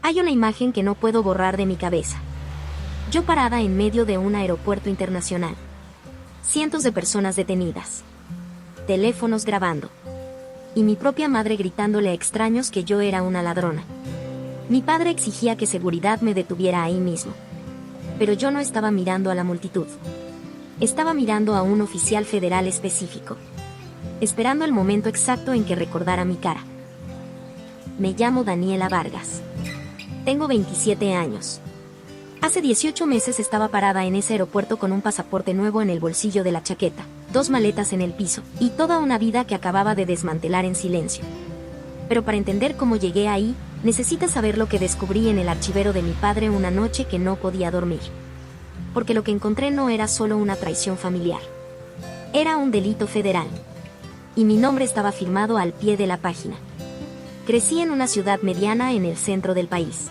Hay una imagen que no puedo borrar de mi cabeza. Yo parada en medio de un aeropuerto internacional. Cientos de personas detenidas. Teléfonos grabando. Y mi propia madre gritándole a extraños que yo era una ladrona. Mi padre exigía que seguridad me detuviera ahí mismo. Pero yo no estaba mirando a la multitud. Estaba mirando a un oficial federal específico. Esperando el momento exacto en que recordara mi cara. Me llamo Daniela Vargas. Tengo 27 años. Hace 18 meses estaba parada en ese aeropuerto con un pasaporte nuevo en el bolsillo de la chaqueta, 2 maletas en el piso, y toda una vida que acababa de desmantelar en silencio. Pero para entender cómo llegué ahí, necesitas saber lo que descubrí en el archivero de mi padre una noche que no podía dormir. Porque lo que encontré no era solo una traición familiar. Era un delito federal. Y mi nombre estaba firmado al pie de la página. Crecí en una ciudad mediana en el centro del país.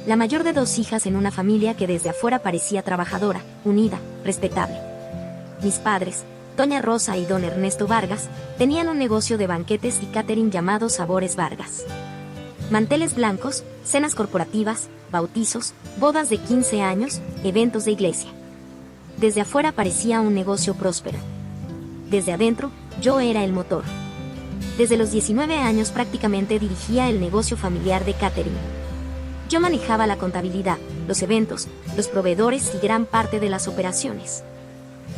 La mayor de 2 hijas en una familia que desde afuera parecía trabajadora, unida, respetable. Mis padres, doña Rosa y don Ernesto Vargas, tenían un negocio de banquetes y catering llamado Sabores Vargas. Manteles blancos, cenas corporativas, bautizos, bodas de 15 años, eventos de iglesia. Desde afuera parecía un negocio próspero. Desde adentro, yo era el motor. Desde los 19 años prácticamente dirigía el negocio familiar de catering. Yo manejaba la contabilidad, los eventos, los proveedores y gran parte de las operaciones.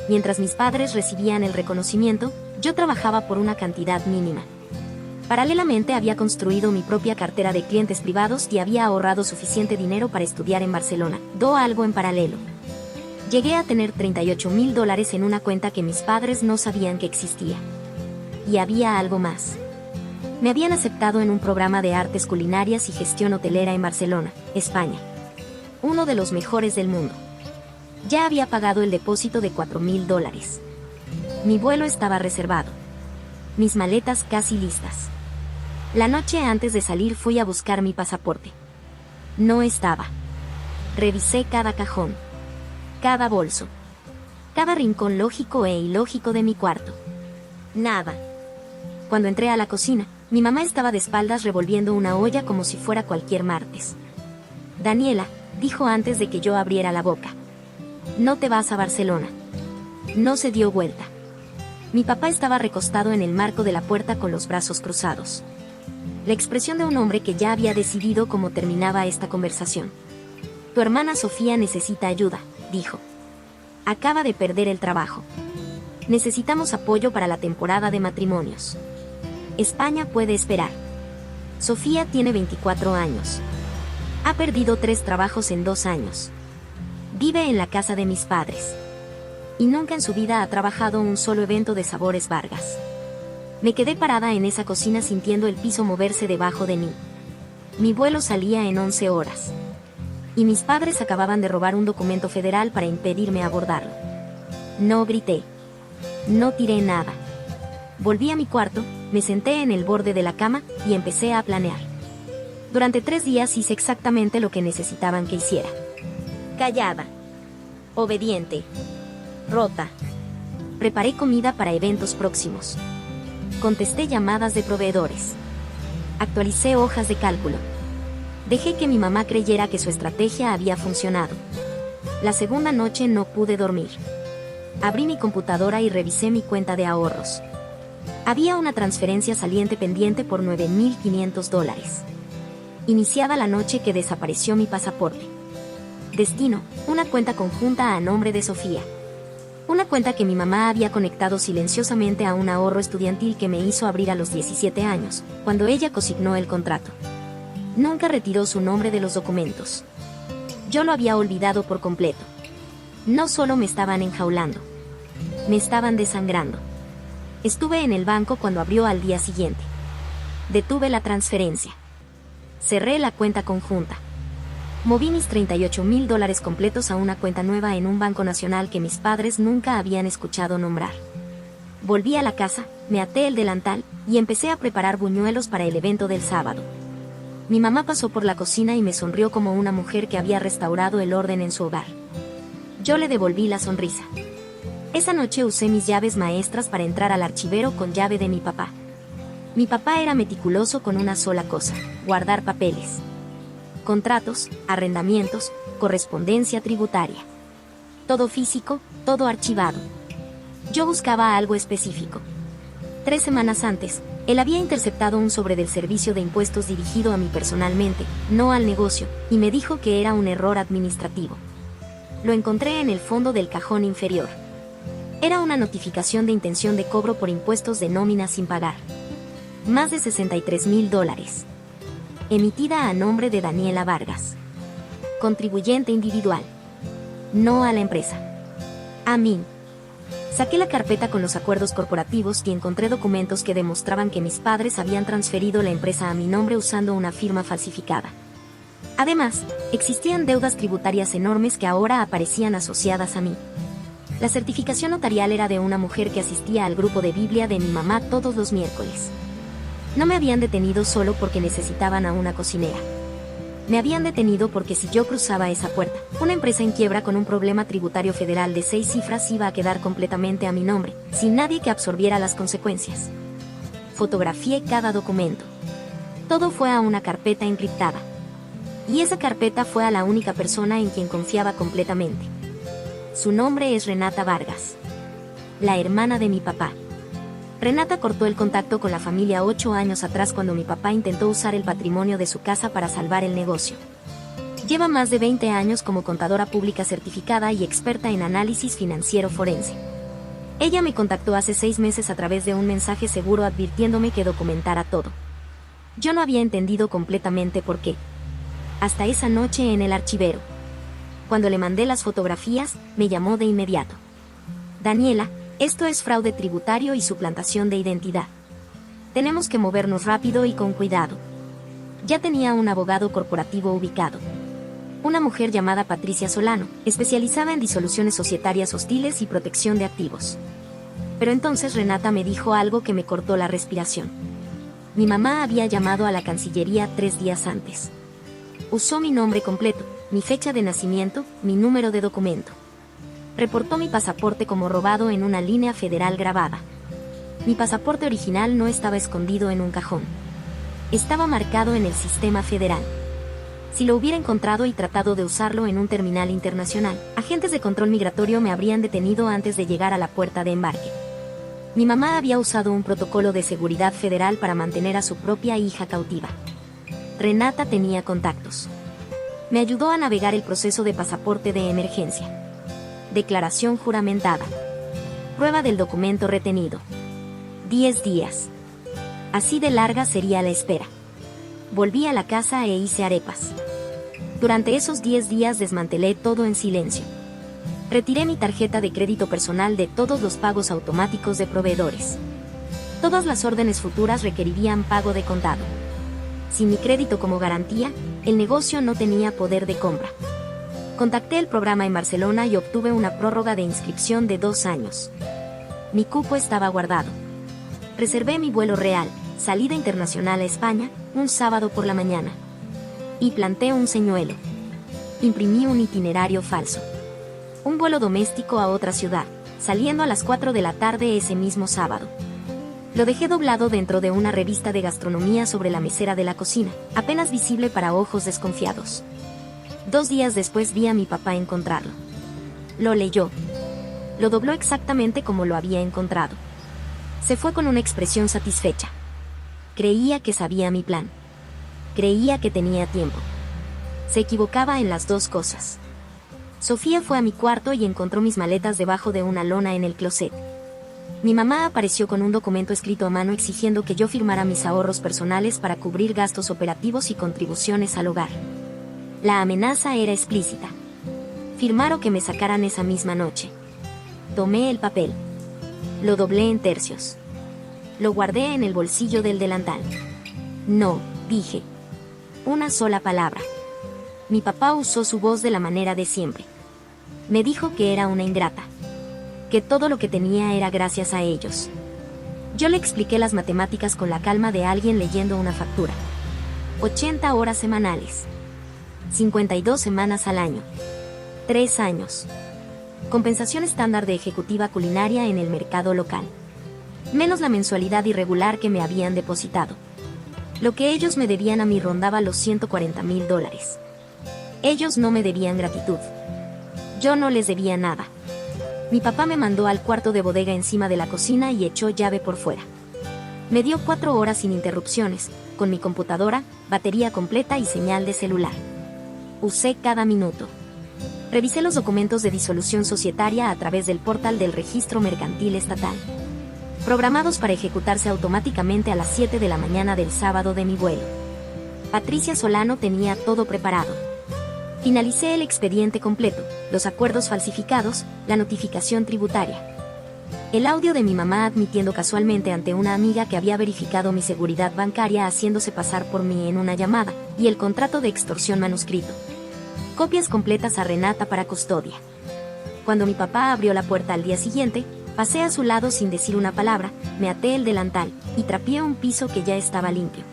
Mientras mis padres recibían el reconocimiento, yo trabajaba por una cantidad mínima. Paralelamente había construido mi propia cartera de clientes privados y había ahorrado suficiente dinero para estudiar en Barcelona. Algo en paralelo. Llegué a tener $38,000 en una cuenta que mis padres no sabían que existía. Y había algo más. Me habían aceptado en un programa de artes culinarias y gestión hotelera en Barcelona, España. Uno de los mejores del mundo. Ya había pagado el depósito de $4,000. Mi vuelo estaba reservado. Mis maletas casi listas. La noche antes de salir fui a buscar mi pasaporte. No estaba. Revisé cada cajón. Cada bolso. Cada rincón lógico e ilógico de mi cuarto. Nada. Cuando entré a la cocina, mi mamá estaba de espaldas revolviendo una olla como si fuera cualquier martes. Daniela, dijo antes de que yo abriera la boca. No te vas a Barcelona. No se dio vuelta. Mi papá estaba recostado en el marco de la puerta con los brazos cruzados. La expresión de un hombre que ya había decidido cómo terminaba esta conversación. Tu hermana Sofía necesita ayuda, dijo. Acaba de perder el trabajo. Necesitamos apoyo para la temporada de matrimonios. España puede esperar. Sofía tiene 24 años. Ha perdido 3 trabajos en 2 años. Vive en la casa de mis padres. Y nunca en su vida ha trabajado un solo evento de Sabores Vargas. Me quedé parada en esa cocina sintiendo el piso moverse debajo de mí. Mi vuelo salía en 11 horas. Y mis padres acababan de robar un documento federal para impedirme abordarlo. No grité. No tiré nada. Volví a mi cuarto, me senté en el borde de la cama y empecé a planear. Durante 3 días hice exactamente lo que necesitaban que hiciera. Callada. Obediente. Rota. Preparé comida para eventos próximos. Contesté llamadas de proveedores. Actualicé hojas de cálculo. Dejé que mi mamá creyera que su estrategia había funcionado. La segunda noche no pude dormir. Abrí mi computadora y revisé mi cuenta de ahorros. Había una transferencia saliente pendiente por $9,500. Iniciada la noche que desapareció mi pasaporte. Destino, una cuenta conjunta a nombre de Sofía. Una cuenta que mi mamá había conectado silenciosamente a un ahorro estudiantil que me hizo abrir a los 17 años, cuando ella consignó el contrato. Nunca retiró su nombre de los documentos. Yo lo había olvidado por completo. No solo me estaban enjaulando. Me estaban desangrando. Estuve en el banco cuando abrió al día siguiente. Detuve la transferencia. Cerré la cuenta conjunta. Moví mis $38,000 completos a una cuenta nueva en un banco nacional que mis padres nunca habían escuchado nombrar. Volví a la casa, me até el delantal y empecé a preparar buñuelos para el evento del sábado. Mi mamá pasó por la cocina y me sonrió como una mujer que había restaurado el orden en su hogar. Yo le devolví la sonrisa. Esa noche usé mis llaves maestras para entrar al archivero con llave de mi papá. Mi papá era meticuloso con una sola cosa: guardar papeles. contratos, arrendamientos, correspondencia tributaria. Todo físico, todo archivado. Yo buscaba algo específico. 3 semanas antes, él había interceptado un sobre del servicio de impuestos dirigido a mí personalmente, no al negocio, y me dijo que era un error administrativo. Lo encontré en el fondo del cajón inferior. Era una notificación de intención de cobro por impuestos de nómina sin pagar. Más de $63,000. Emitida a nombre de Daniela Vargas. Contribuyente individual. No a la empresa. A mí. Saqué la carpeta con los acuerdos corporativos y encontré documentos que demostraban que mis padres habían transferido la empresa a mi nombre usando una firma falsificada. Además, existían deudas tributarias enormes que ahora aparecían asociadas a mí. La certificación notarial era de una mujer que asistía al grupo de Biblia de mi mamá todos los miércoles. No me habían detenido solo porque necesitaban a una cocinera. Me habían detenido porque si yo cruzaba esa puerta, una empresa en quiebra con un problema tributario federal de 6 cifras iba a quedar completamente a mi nombre, sin nadie que absorbiera las consecuencias. Fotografié cada documento. Todo fue a una carpeta encriptada. Y esa carpeta fue a la única persona en quien confiaba completamente. Su nombre es Renata Vargas, la hermana de mi papá. Renata cortó el contacto con la familia 8 años atrás cuando mi papá intentó usar el patrimonio de su casa para salvar el negocio. Lleva más de 20 años como contadora pública certificada y experta en análisis financiero forense. Ella me contactó hace 6 meses a través de un mensaje seguro advirtiéndome que documentara todo. Yo no había entendido completamente por qué. Hasta esa noche en el archivero. Cuando le mandé las fotografías, me llamó de inmediato. Daniela, esto es fraude tributario y suplantación de identidad. Tenemos que movernos rápido y con cuidado. Ya tenía un abogado corporativo ubicado. Una mujer llamada Patricia Solano, especializada en disoluciones societarias hostiles y protección de activos. Pero entonces Renata me dijo algo que me cortó la respiración. Mi mamá había llamado a la Cancillería 3 días antes. Usó mi nombre completo, mi fecha de nacimiento, mi número de documento. Reportó mi pasaporte como robado en una línea federal grabada. Mi pasaporte original no estaba escondido en un cajón. Estaba marcado en el sistema federal. Si lo hubiera encontrado y tratado de usarlo en un terminal internacional, agentes de control migratorio me habrían detenido antes de llegar a la puerta de embarque. Mi mamá había usado un protocolo de seguridad federal para mantener a su propia hija cautiva. Renata tenía contactos. Me ayudó a navegar el proceso de pasaporte de emergencia. Declaración juramentada. Prueba del documento retenido. 10 días. Así de larga sería la espera. Volví a la casa e hice arepas. Durante esos 10 días desmantelé todo en silencio. Retiré mi tarjeta de crédito personal de todos los pagos automáticos de proveedores. Todas las órdenes futuras requerirían pago de contado. Sin mi crédito como garantía, el negocio no tenía poder de compra. Contacté el programa en Barcelona y obtuve una prórroga de inscripción de 2 años. Mi cupo estaba guardado. Reservé mi vuelo real, salida internacional a España, un sábado por la mañana. Y planté un señuelo. Imprimí un itinerario falso. Un vuelo doméstico a otra ciudad, saliendo a las 4 de la tarde ese mismo sábado. Lo dejé doblado dentro de una revista de gastronomía sobre la mesera de la cocina, apenas visible para ojos desconfiados. 2 días después vi a mi papá encontrarlo. Lo leyó. Lo dobló exactamente como lo había encontrado. Se fue con una expresión satisfecha. Creía que sabía mi plan. Creía que tenía tiempo. Se equivocaba en las 2 cosas. Sofía fue a mi cuarto y encontró mis maletas debajo de una lona en el closet. Mi mamá apareció con un documento escrito a mano exigiendo que yo firmara mis ahorros personales para cubrir gastos operativos y contribuciones al hogar. La amenaza era explícita. Firmar o que me sacaran esa misma noche. Tomé el papel. Lo doblé en tercios. Lo guardé en el bolsillo del delantal. No, dije. Una sola palabra. Mi papá usó su voz de la manera de siempre. Me dijo que era una ingrata. Que todo lo que tenía era gracias a ellos. Yo le expliqué las matemáticas con la calma de alguien leyendo una factura. 80 horas semanales. 52 semanas al año. 3 años. Compensación estándar de ejecutiva culinaria en el mercado local. Menos la mensualidad irregular que me habían depositado. Lo que ellos me debían a mí rondaba los $140,000. Ellos no me debían gratitud. Yo no les debía nada. Mi papá me mandó al cuarto de bodega encima de la cocina y echó llave por fuera. Me dio 4 horas sin interrupciones, con mi computadora, batería completa y señal de celular. Usé cada minuto. Revisé los documentos de disolución societaria a través del portal del Registro Mercantil Estatal, programados para ejecutarse automáticamente a las 7 de la mañana del sábado de mi vuelo. Patricia Solano tenía todo preparado. Finalicé el expediente completo, los acuerdos falsificados, la notificación tributaria. El audio de mi mamá admitiendo casualmente ante una amiga que había verificado mi seguridad bancaria haciéndose pasar por mí en una llamada, y el contrato de extorsión manuscrito. Copias completas a Renata para custodia. Cuando mi papá abrió la puerta al día siguiente, pasé a su lado sin decir una palabra, me até el delantal, y trapié un piso que ya estaba limpio.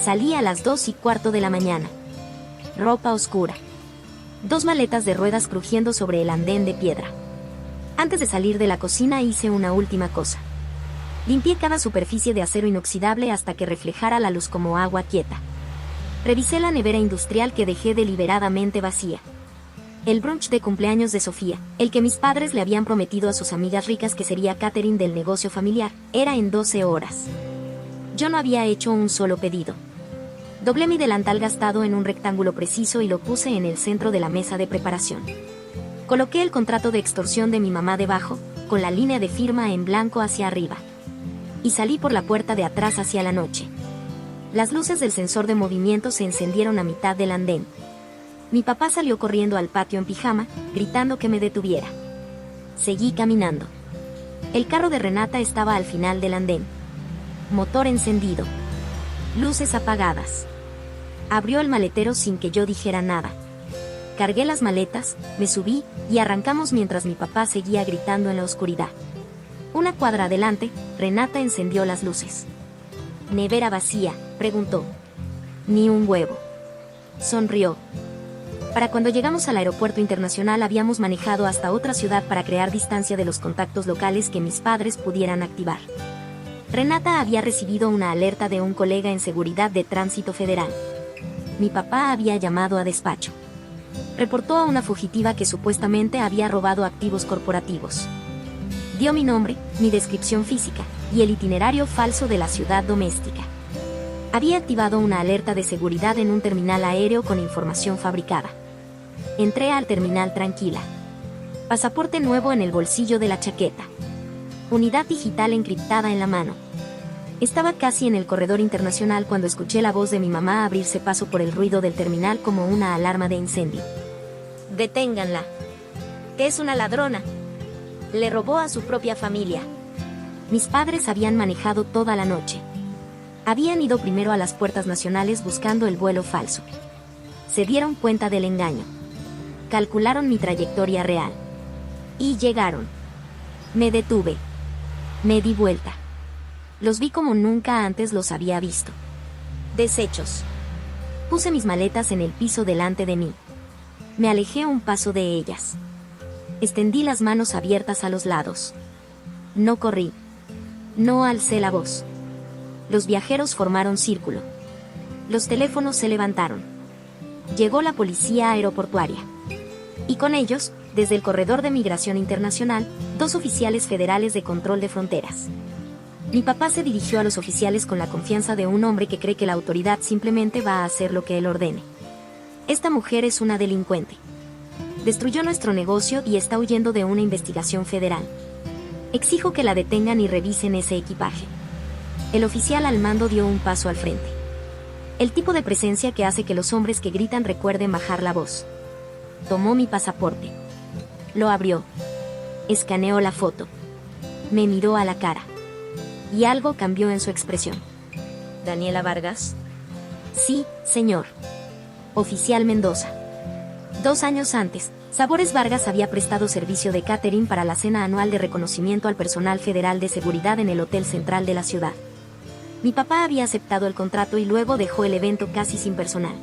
Salí a las 2:15 de la mañana. Ropa oscura. 2 maletas de ruedas crujiendo sobre el andén de piedra. Antes de salir de la cocina hice una última cosa. Limpié cada superficie de acero inoxidable hasta que reflejara la luz como agua quieta. Revisé la nevera industrial que dejé deliberadamente vacía. El brunch de cumpleaños de Sofía, el que mis padres le habían prometido a sus amigas ricas que sería catering del negocio familiar, era en 12 horas. Yo no había hecho un solo pedido. Doblé mi delantal gastado en un rectángulo preciso y lo puse en el centro de la mesa de preparación. Coloqué el contrato de extorsión de mi mamá debajo, con la línea de firma en blanco hacia arriba. Y salí por la puerta de atrás hacia la noche. Las luces del sensor de movimiento se encendieron a mitad del andén. Mi papá salió corriendo al patio en pijama, gritando que me detuviera. Seguí caminando. El carro de Renata estaba al final del andén. Motor encendido. Luces apagadas. Abrió el maletero sin que yo dijera nada. Cargué las maletas, me subí, y arrancamos mientras mi papá seguía gritando en la oscuridad. Una cuadra adelante, Renata encendió las luces. ¿Nevera vacía?, preguntó. Ni un huevo. Sonrió. Para cuando llegamos al aeropuerto internacional habíamos manejado hasta otra ciudad para crear distancia de los contactos locales que mis padres pudieran activar. Renata había recibido una alerta de un colega en seguridad de tránsito federal. Mi papá había llamado a despacho. Reportó a una fugitiva que supuestamente había robado activos corporativos. Dio mi nombre, mi descripción física, y el itinerario falso de la ciudad doméstica. Había activado una alerta de seguridad en un terminal aéreo con información fabricada. Entré al terminal tranquila. Pasaporte nuevo en el bolsillo de la chaqueta. Unidad digital encriptada en la mano. Estaba casi en el corredor internacional cuando escuché la voz de mi mamá abrirse paso por el ruido del terminal como una alarma de incendio. «Deténganla. Que es una ladrona. Le robó a su propia familia». Mis padres habían manejado toda la noche. Habían ido primero a las puertas nacionales buscando el vuelo falso. Se dieron cuenta del engaño. Calcularon mi trayectoria real. Y llegaron. Me detuve. Me di vuelta. Los vi como nunca antes los había visto. Deshechos. Puse mis maletas en el piso delante de mí. Me alejé un paso de ellas. Extendí las manos abiertas a los lados. No corrí. No alcé la voz. Los viajeros formaron círculo. Los teléfonos se levantaron. Llegó la policía aeroportuaria. Y con ellos, desde el corredor de migración internacional, 2 oficiales federales de control de fronteras. Mi papá se dirigió a los oficiales con la confianza de un hombre que cree que la autoridad simplemente va a hacer lo que él ordene. Esta mujer es una delincuente. Destruyó nuestro negocio y está huyendo de una investigación federal. Exijo que la detengan y revisen ese equipaje. El oficial al mando dio un paso al frente. El tipo de presencia que hace que los hombres que gritan recuerden bajar la voz. Tomó mi pasaporte. Lo abrió. Escaneó la foto. Me miró a la cara. Y algo cambió en su expresión. ¿Daniela Vargas? Sí, señor. Oficial Mendoza. 2 años antes, Sabores Vargas había prestado servicio de catering para la cena anual de reconocimiento al personal federal de seguridad en el Hotel Central de la ciudad. Mi papá había aceptado el contrato y luego dejó el evento casi sin personal.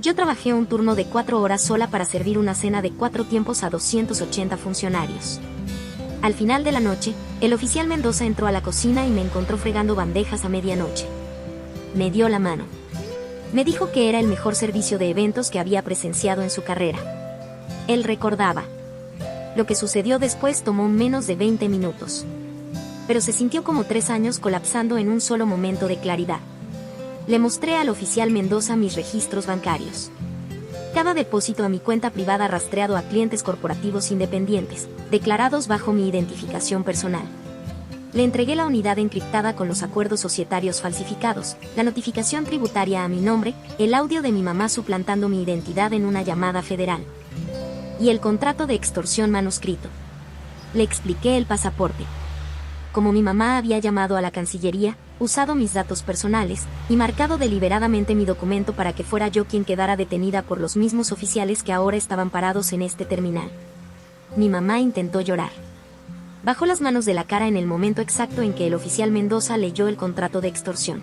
Yo trabajé un turno de 4 horas sola para servir una cena de 4 tiempos a 280 funcionarios. Al final de la noche, el oficial Mendoza entró a la cocina y me encontró fregando bandejas a medianoche. Me dio la mano. Me dijo que era el mejor servicio de eventos que había presenciado en su carrera. Él recordaba. Lo que sucedió después tomó menos de 20 minutos. Pero se sintió como 3 años colapsando en un solo momento de claridad. Le mostré al oficial Mendoza mis registros bancarios. Cada depósito a mi cuenta privada rastreado a clientes corporativos independientes, declarados bajo mi identificación personal. Le entregué la unidad encriptada con los acuerdos societarios falsificados, la notificación tributaria a mi nombre, el audio de mi mamá suplantando mi identidad en una llamada federal. Y el contrato de extorsión manuscrito. Le expliqué el pasaporte. Como mi mamá había llamado a la Cancillería, usado mis datos personales, y marcado deliberadamente mi documento para que fuera yo quien quedara detenida por los mismos oficiales que ahora estaban parados en este terminal. Mi mamá intentó llorar. Bajó las manos de la cara en el momento exacto en que el oficial Mendoza leyó el contrato de extorsión.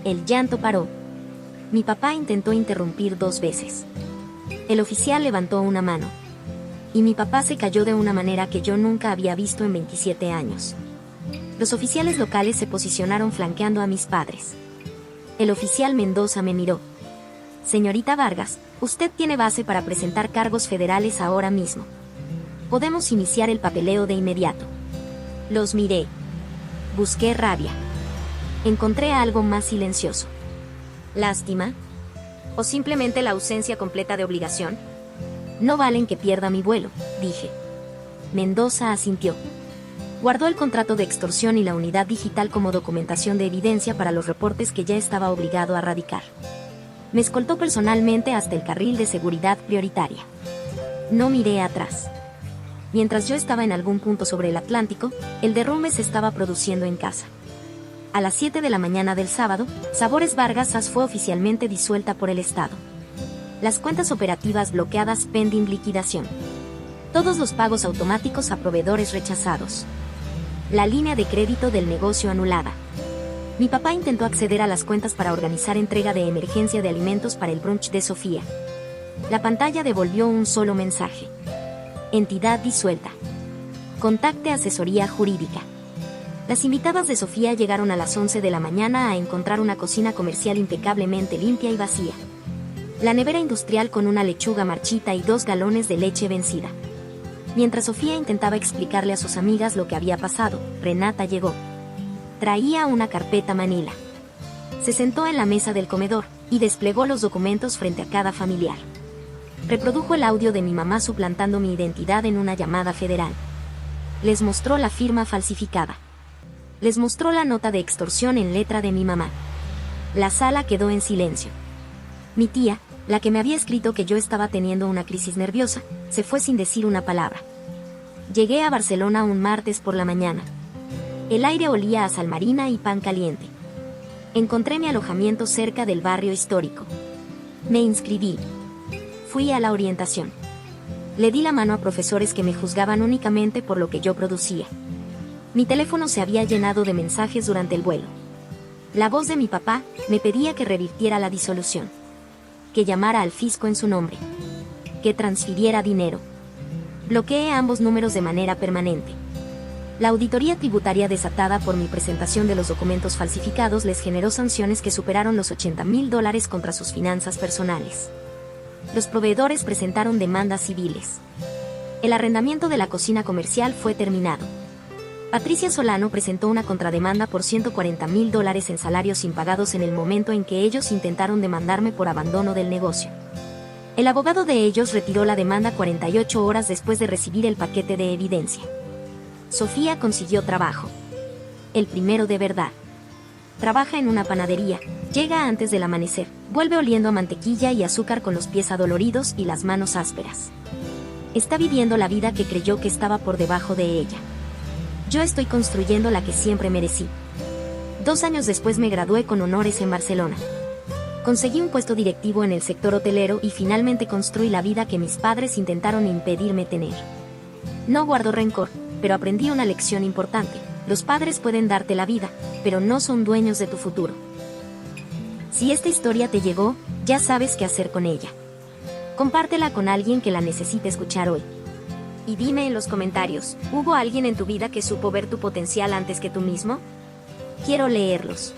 El llanto paró. Mi papá intentó interrumpir 2 veces. El oficial levantó una mano. Y mi papá se cayó de una manera que yo nunca había visto en 27 años. Los oficiales locales se posicionaron flanqueando a mis padres. El oficial Mendoza me miró. Señorita Vargas, usted tiene base para presentar cargos federales ahora mismo. Podemos iniciar el papeleo de inmediato. Los miré. Busqué rabia. Encontré algo más silencioso. ¿Lástima? ¿O simplemente la ausencia completa de obligación? No valen que pierda mi vuelo, dije. Mendoza asintió. Guardó el contrato de extorsión y la unidad digital como documentación de evidencia para los reportes que ya estaba obligado a radicar. Me escoltó personalmente hasta el carril de seguridad prioritaria. No miré atrás. Mientras yo estaba en algún punto sobre el Atlántico, el derrumbe se estaba produciendo en casa. A las 7 de la mañana del sábado, Sabores Vargas AS fue oficialmente disuelta por el Estado. Las cuentas operativas bloqueadas pending liquidación. Todos los pagos automáticos a proveedores rechazados. La línea de crédito del negocio anulada. Mi papá intentó acceder a las cuentas para organizar entrega de emergencia de alimentos para el brunch de Sofía. La pantalla devolvió un solo mensaje. Entidad disuelta. Contacte asesoría jurídica. Las invitadas de Sofía llegaron a las 11 de la mañana a encontrar una cocina comercial impecablemente limpia y vacía. La nevera industrial con una lechuga marchita y 2 galones de leche vencida. Mientras Sofía intentaba explicarle a sus amigas lo que había pasado, Renata llegó. Traía una carpeta manila. Se sentó en la mesa del comedor y desplegó los documentos frente a cada familiar. Reprodujo el audio de mi mamá suplantando mi identidad en una llamada federal. Les mostró la firma falsificada. Les mostró la nota de extorsión en letra de mi mamá. La sala quedó en silencio. Mi tía, la que me había escrito que yo estaba teniendo una crisis nerviosa, se fue sin decir una palabra. Llegué a Barcelona un martes por la mañana. El aire olía a sal marina y pan caliente. Encontré mi alojamiento cerca del barrio histórico. Me inscribí. Fui a la orientación. Le di la mano a profesores que me juzgaban únicamente por lo que yo producía. Mi teléfono se había llenado de mensajes durante el vuelo. La voz de mi papá me pedía que revirtiera la disolución. Que llamara al fisco en su nombre. Que transfiriera dinero. Bloqueé ambos números de manera permanente. La auditoría tributaria desatada por mi presentación de los documentos falsificados les generó sanciones que superaron los $80,000 contra sus finanzas personales. Los proveedores presentaron demandas civiles. El arrendamiento de la cocina comercial fue terminado. Patricia Solano presentó una contrademanda por $140,000 en salarios impagados en el momento en que ellos intentaron demandarme por abandono del negocio. El abogado de ellos retiró la demanda 48 horas después de recibir el paquete de evidencia. Sofía consiguió trabajo. El primero de verdad. Trabaja en una panadería, llega antes del amanecer, vuelve oliendo a mantequilla y azúcar con los pies adoloridos y las manos ásperas. Está viviendo la vida que creyó que estaba por debajo de ella. Yo estoy construyendo la que siempre merecí. 2 años después me gradué con honores en Barcelona. Conseguí un puesto directivo en el sector hotelero y finalmente construí la vida que mis padres intentaron impedirme tener. No guardo rencor, pero aprendí una lección importante. Los padres pueden darte la vida, pero no son dueños de tu futuro. Si esta historia te llegó, ya sabes qué hacer con ella. Compártela con alguien que la necesite escuchar hoy. Y dime en los comentarios, ¿hubo alguien en tu vida que supo ver tu potencial antes que tú mismo? Quiero leerlos.